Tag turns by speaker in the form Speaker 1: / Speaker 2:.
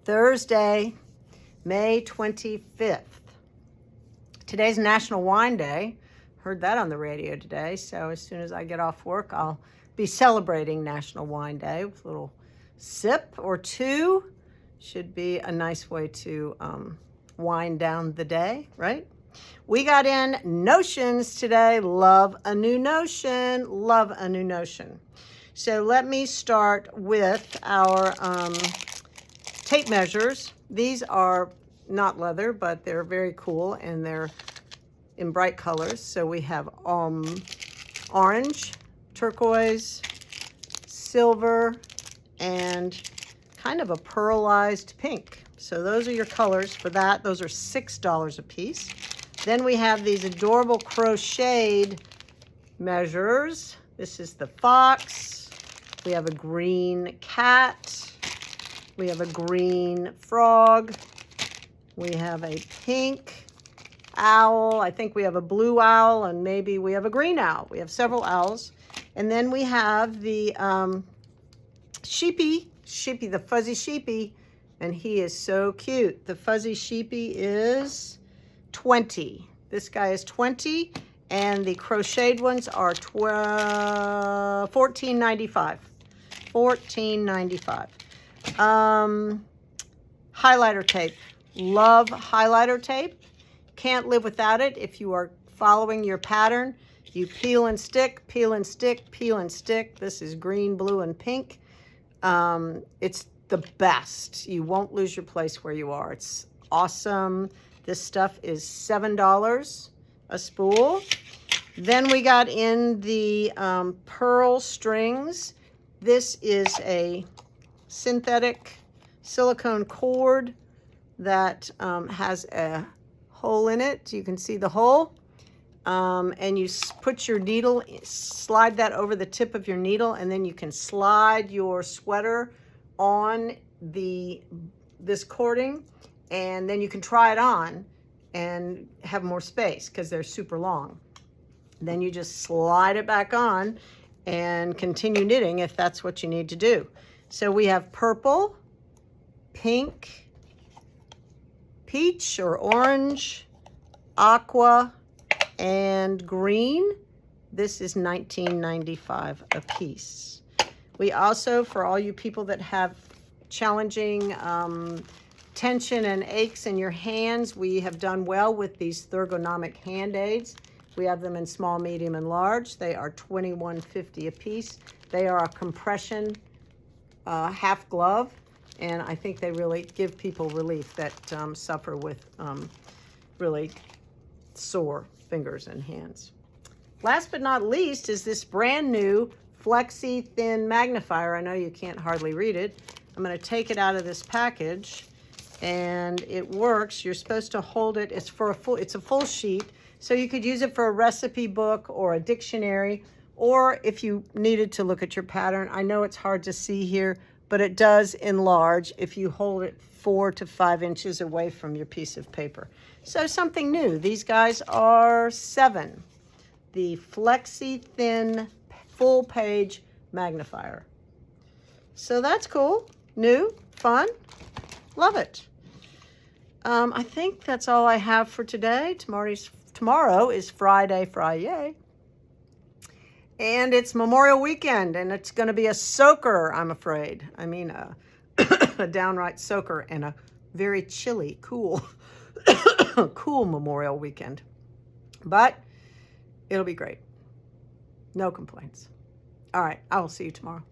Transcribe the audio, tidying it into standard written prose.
Speaker 1: Thursday, May 25th. Today's National Wine Day. Heard that on the radio today. So as soon as I get off work, I'll be celebrating National Wine Day with a little sip or two. Should be a nice way to wind down the day, right? We got in notions today. Love a new notion. Love a new notion. So let me start with our tape measures. These are not leather, but they're very cool and they're in bright colors. So we have orange, turquoise, silver, and kind of a pearlized pink. So those are your colors for that. Those are $6 a piece. Then we have these adorable crocheted measures. This is the fox. We have a green cat. We have a green frog. We have a pink owl. I think we have a blue owl, and maybe we have a green owl. We have several owls. And then we have the sheepy, the fuzzy sheepy, and he is so cute. The fuzzy sheepy is 20. This guy is 20, and the crocheted ones are $14.95. $14.95. Highlighter tape. Love highlighter tape. Can't live without it. If you are following your pattern, you peel and stick, peel and stick, peel and stick. This is green, blue, and pink. It's the best. You won't lose your place where you are. It's awesome. This stuff is $7 a spool. Then we got in the pearl strings. This is a synthetic silicone cord that has a hole in it. You can see the hole. And you put your needle, slide that over the tip of your needle, and then you can slide your sweater on this cording, and then you can try it on and have more space because they're super long. Then you just slide it back on and continue knitting if that's what you need to do. So we have purple, pink, peach or orange, aqua, and green. This is $19.95 a piece. We also, for all you people that have challenging tension and aches in your hands, we have done well with these ergonomic hand aids. We have them in small, medium, and large. They are $21.50 a piece. They are a compression half glove, and I think they really give people relief that suffer with really sore fingers and hands. Last but not least is this brand new Flexi Thin Magnifier. I know you can't hardly read it. I'm going to take it out of this package, and it works. You're supposed to hold it. It's a full sheet, so you could use it for a recipe book or a dictionary, or if you needed to look at your pattern. I know it's hard to see here, but it does enlarge if you hold it 4 to 5 inches away from your piece of paper. So something new. These guys are $7. The Flexi Thin Full Page Magnifier. So that's cool, new, fun, love it. I think that's all I have for today. Tomorrow is Friday. And it's Memorial Weekend, and it's going to be a soaker, I'm afraid. I mean, a downright soaker, and a very chilly, cool, cool Memorial Weekend. But it'll be great. No complaints. All right, I will see you tomorrow.